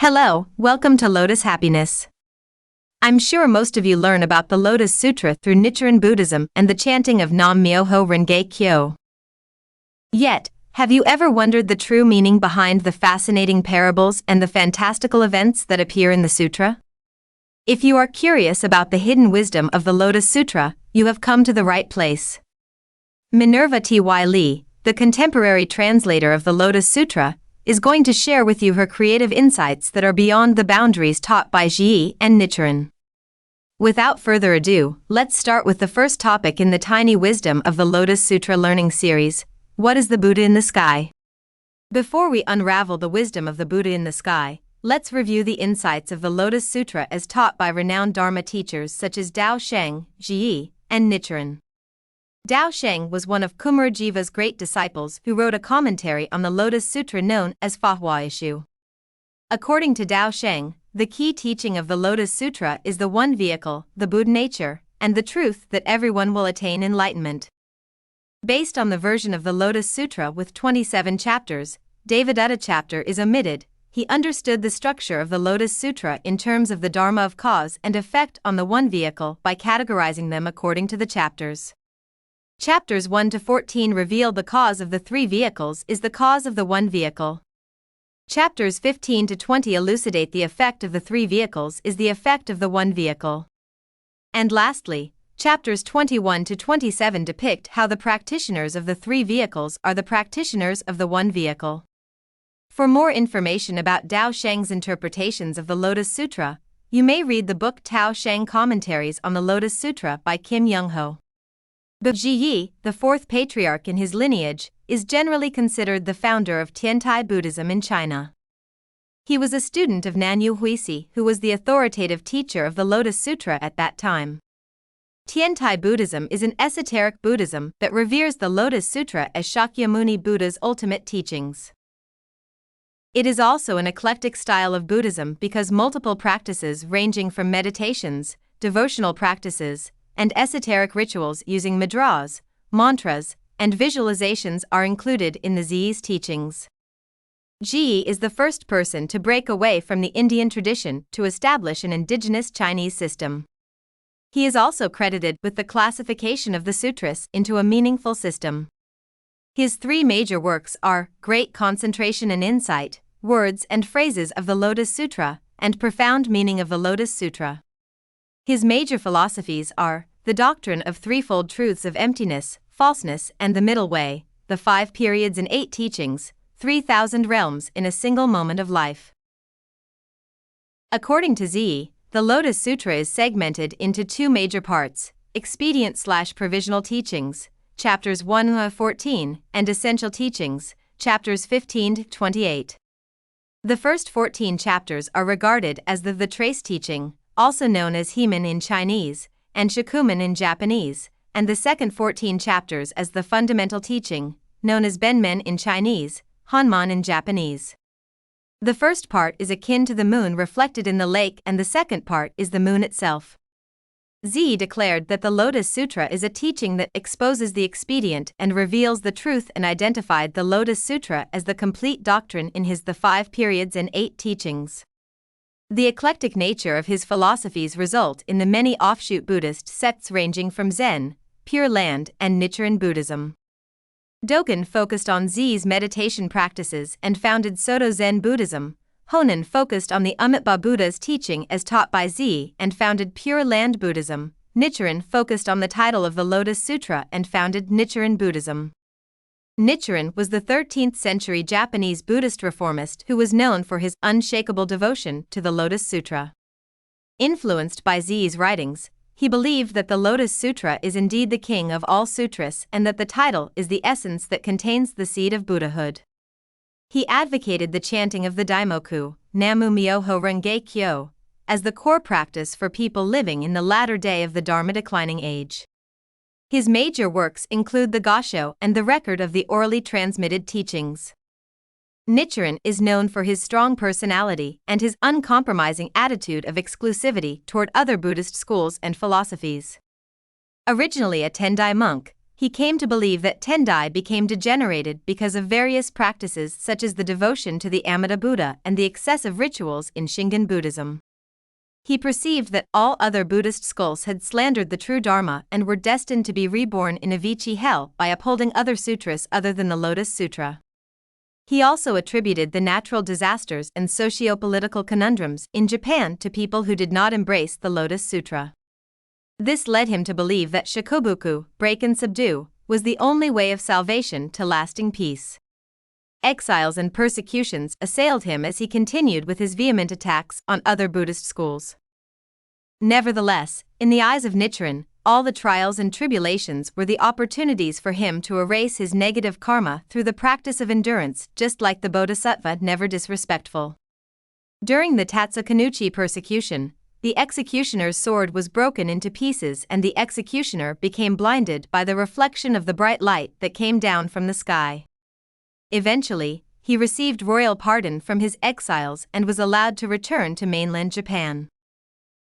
Hello, welcome to Lotus Happiness. I'm sure most of you learn about the Lotus Sutra through Nichiren Buddhism and the chanting of Nam Myoho Renge Kyo. Yet, have you ever wondered the true meaning behind the fascinating parables and the fantastical events that appear in the sutra? If you are curious about the hidden wisdom of the Lotus Sutra, you have come to the right place. Minerva T.Y. Lee, the contemporary translator of the Lotus Sutra, is going to share with you her creative insights that are beyond the boundaries taught by Zhiyi and Nichiren. Without further ado, let's start with the first topic in the tiny wisdom of the Lotus Sutra learning series: what is the Buddha in the sky? Before we unravel the wisdom of the Buddha in the sky, let's review the insights of the Lotus Sutra as taught by renowned Dharma teachers such as Dao Sheng, Zhiyi, and Nichiren. Dao Sheng was one of Kumarajiva's great disciples who wrote a commentary on the Lotus Sutra known as Fa-Hua Issue. According to Dao Sheng, the key teaching of the Lotus Sutra is the one vehicle, the Buddha nature, and the truth that everyone will attain enlightenment. Based on the version of the Lotus Sutra with 27 chapters, Devadatta chapter is omitted. He understood the structure of the Lotus Sutra in terms of the Dharma of cause and effect on the one vehicle by categorizing them according to the chapters. Chapters 1 to 14 reveal the cause of the three vehicles is the cause of the one vehicle. Chapters 15 to 20 elucidate the effect of the three vehicles is the effect of the one vehicle. And lastly, chapters 21 to 27 depict how the practitioners of the three vehicles are the practitioners of the one vehicle. For more information about Dao Sheng's interpretations of the Lotus Sutra, you may read the book Dao Sheng Commentaries on the Lotus Sutra by Kim Young-ho. Zhiyi, the fourth patriarch in his lineage, is generally considered the founder of Tendai Buddhism in China. He was a student of Nanyu Huisi, who was the authoritative teacher of the Lotus Sutra at that time. Tiantai Buddhism is an esoteric Buddhism that reveres the Lotus Sutra as Shakyamuni Buddha's ultimate teachings. It is also an eclectic style of Buddhism because multiple practices ranging from meditations, devotional practices, and esoteric rituals using mudras, mantras, and visualizations are included in the Zhiyi's teachings. Zhiyi is the first person to break away from the Indian tradition to establish an indigenous Chinese system. He is also credited with the classification of the sutras into a meaningful system. His three major works are Great Concentration and Insight, Words and Phrases of the Lotus Sutra, and Profound Meaning of the Lotus Sutra. His major philosophies are the doctrine of threefold truths of emptiness, falseness, and the middle way, the 5 periods and 8 teachings, 3,000 realms in a single moment of life. According to Zhiyi, the Lotus Sutra is segmented into two major parts: expedient/provisional teachings, chapters 1 to 14, and essential teachings, chapters 15 to 28. The first 14 chapters are regarded as the trace teaching, also known as Hemin in Chinese, and Shakuman in Japanese, and the second 14 chapters as the fundamental teaching, known as Benmen in Chinese, Hanman in Japanese. The first part is akin to the moon reflected in the lake, and the second part is the moon itself. Zhiyi declared that the Lotus Sutra is a teaching that exposes the expedient and reveals the truth, and identified the Lotus Sutra as the complete doctrine in his The 5 Periods and 8 Teachings. The eclectic nature of his philosophies result in the many offshoot Buddhist sects ranging from Zen, Pure Land, and Nichiren Buddhism. Dogen focused on Zhiyi's meditation practices and founded Soto Zen Buddhism. Honen focused on the Amitabha Buddha's teaching as taught by Zhiyi and founded Pure Land Buddhism. Nichiren focused on the title of the Lotus Sutra and founded Nichiren Buddhism. Nichiren was the 13th century Japanese Buddhist reformist who was known for his unshakable devotion to the Lotus Sutra. Influenced by Zhiyi's writings, he believed that the Lotus Sutra is indeed the king of all sutras and that the title is the essence that contains the seed of Buddhahood. He advocated the chanting of the Daimoku, Namu Myoho Renge Kyo, as the core practice for people living in the latter day of the Dharma declining age. His major works include the Gassho and the record of the orally transmitted teachings. Nichiren is known for his strong personality and his uncompromising attitude of exclusivity toward other Buddhist schools and philosophies. Originally a Tendai monk, he came to believe that Tendai became degenerated because of various practices such as the devotion to the Amida Buddha and the excessive rituals in Shingon Buddhism. He perceived that all other Buddhist schools had slandered the true Dharma and were destined to be reborn in a Vichy hell by upholding other sutras other than the Lotus Sutra. He also attributed the natural disasters and socio-political conundrums in Japan to people who did not embrace the Lotus Sutra. This led him to believe that shikobuku, break and subdue, was the only way of salvation to lasting peace. Exiles and persecutions assailed him as he continued with his vehement attacks on other Buddhist schools. Nevertheless, in the eyes of Nichiren, all the trials and tribulations were the opportunities for him to erase his negative karma through the practice of endurance, just like the Bodhisattva, never disrespectful. During the Tatsukanuchi persecution, the executioner's sword was broken into pieces and the executioner became blinded by the reflection of the bright light that came down from the sky. Eventually, he received royal pardon from his exiles and was allowed to return to mainland Japan.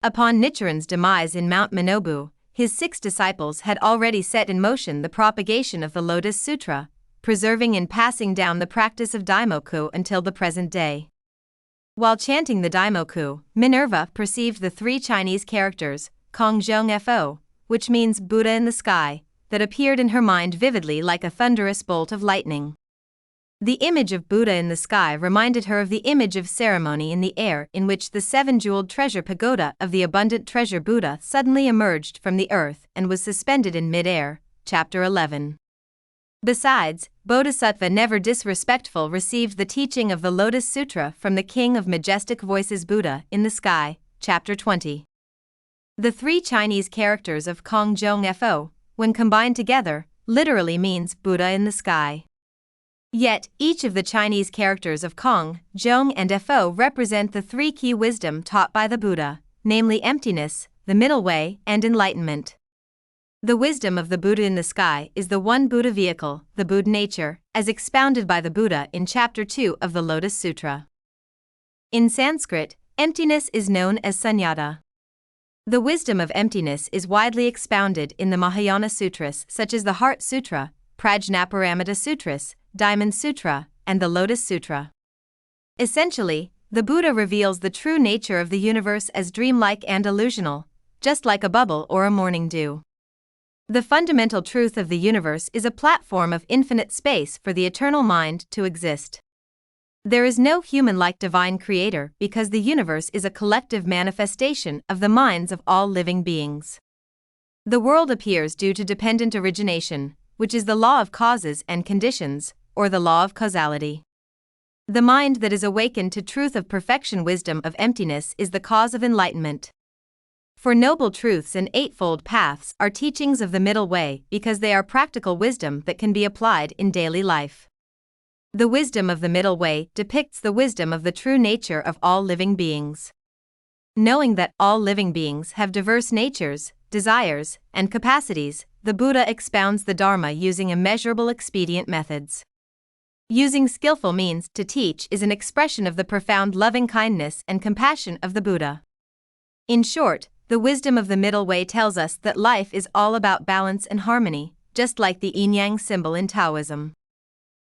Upon Nichiren's demise in Mount Minobu, his 6 disciples had already set in motion the propagation of the Lotus Sutra, preserving and passing down the practice of Daimoku until the present day. While chanting the Daimoku, Minerva perceived the 3 Chinese characters, Kong Zhong Fo, which means Buddha in the sky, that appeared in her mind vividly like a thunderous bolt of lightning. The image of Buddha in the sky reminded her of the image of ceremony in the air in which the 7-jeweled treasure pagoda of the abundant treasure Buddha suddenly emerged from the earth and was suspended in mid-air, chapter 11. Besides, Bodhisattva never disrespectful received the teaching of the Lotus Sutra from the King of Majestic Voices Buddha in the sky, chapter 20. The 3 Chinese characters of Kong Zhong Fo, when combined together, literally means Buddha in the sky. Yet, each of the Chinese characters of Kong, Zhong and Fo represent the 3 key wisdom taught by the Buddha, namely emptiness, the middle way, and enlightenment. The wisdom of the Buddha in the sky is the one Buddha vehicle, the Buddha nature, as expounded by the Buddha in chapter 2 of the Lotus Sutra. In Sanskrit, emptiness is known as sunyata. The wisdom of emptiness is widely expounded in the Mahayana sutras such as the Heart Sutra, Prajnaparamita Sutras, Diamond Sutra, and the Lotus Sutra. Essentially, the Buddha reveals the true nature of the universe as dreamlike and illusional, just like a bubble or a morning dew. The fundamental truth of the universe is a platform of infinite space for the eternal mind to exist. There is no human-like divine creator because the universe is a collective manifestation of the minds of all living beings. The world appears due to dependent origination, which is the law of causes and conditions, or the law of causality. The mind that is awakened to truth of perfection wisdom of emptiness is the cause of enlightenment. For noble truths and eightfold paths are teachings of the middle way because they are practical wisdom that can be applied in daily life. The wisdom of the middle way depicts the wisdom of the true nature of all living beings. Knowing that all living beings have diverse natures, desires, and capacities, the Buddha expounds the Dharma using immeasurable expedient methods. Using skillful means to teach is an expression of the profound loving-kindness and compassion of the Buddha. In short, the wisdom of the middle way tells us that life is all about balance and harmony, just like the yin-yang symbol in Taoism.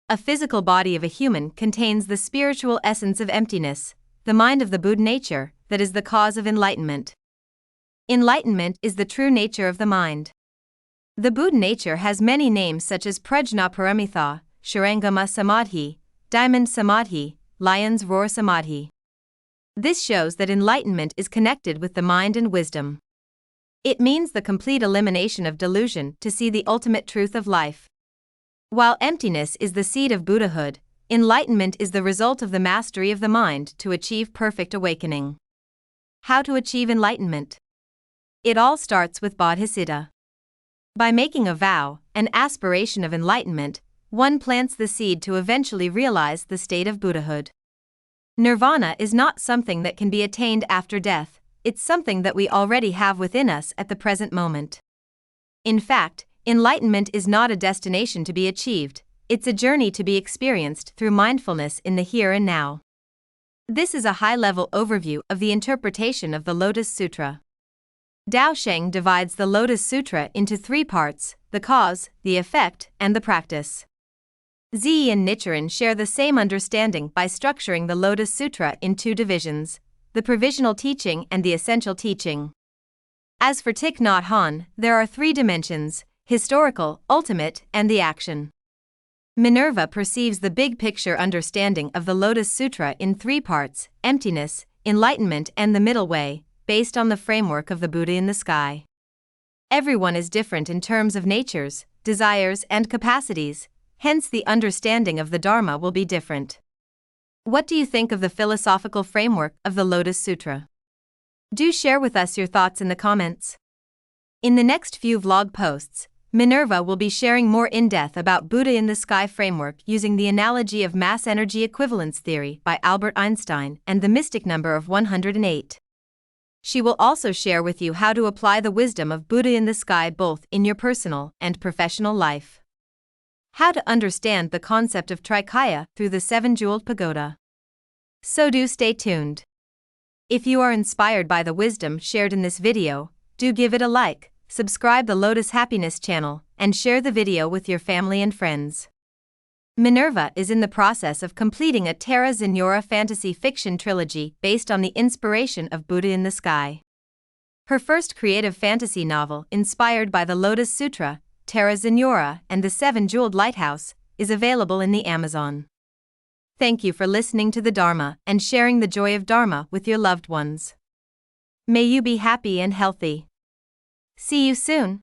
A physical body of a human contains the spiritual essence of emptiness, the mind of the Buddha nature, that is the cause of enlightenment. Enlightenment is the true nature of the mind. The Buddha nature has many names such as Prajnaparamita, Shurangama Samadhi, Diamond Samadhi, Lion's Roar Samadhi. This shows that enlightenment is connected with the mind and wisdom. It means the complete elimination of delusion to see the ultimate truth of life. While emptiness is the seed of Buddhahood, enlightenment is the result of the mastery of the mind to achieve perfect awakening. How to achieve enlightenment? It all starts with bodhicitta. By making a vow, an aspiration of enlightenment, one plants the seed to eventually realize the state of Buddhahood. Nirvana is not something that can be attained after death, it's something that we already have within us at the present moment. In fact, enlightenment is not a destination to be achieved, it's a journey to be experienced through mindfulness in the here and now. This is a high-level overview of the interpretation of the Lotus Sutra. Dao Sheng divides the Lotus Sutra into 3 parts: the cause, the effect, and the practice. Zhiyi and Nichiren share the same understanding by structuring the Lotus Sutra in 2 divisions: the provisional teaching and the essential teaching. As for Thich Nhat Hanh, there are 3 dimensions: historical, ultimate, and the action. Minerva perceives the big picture understanding of the Lotus Sutra in 3 parts: emptiness, enlightenment, and the middle way, based on the framework of the Buddha in the sky. Everyone is different in terms of natures, desires, and capacities, hence the understanding of the Dharma will be different. What do you think of the philosophical framework of the Lotus Sutra? Do share with us your thoughts in the comments. In the next few vlog posts, Minerva will be sharing more in-depth about Buddha in the sky framework using the analogy of mass energy equivalence theory by Albert Einstein and the mystic number of 108. She will also share with you how to apply the wisdom of Buddha in the sky both in your personal and professional life. How to understand the concept of Trikaya through the 7-jeweled pagoda. So do stay tuned. If you are inspired by the wisdom shared in this video, do give it a like, subscribe the Lotus Happiness channel, and share the video with your family and friends. Minerva is in the process of completing a Terra Zenora fantasy fiction trilogy based on the inspiration of Buddha in the sky. Her first creative fantasy novel, inspired by the Lotus Sutra, Terra Zenora and the 7-Jeweled Lighthouse, is available in the Amazon. Thank you for listening to the Dharma and sharing the joy of Dharma with your loved ones. May you be happy and healthy. See you soon.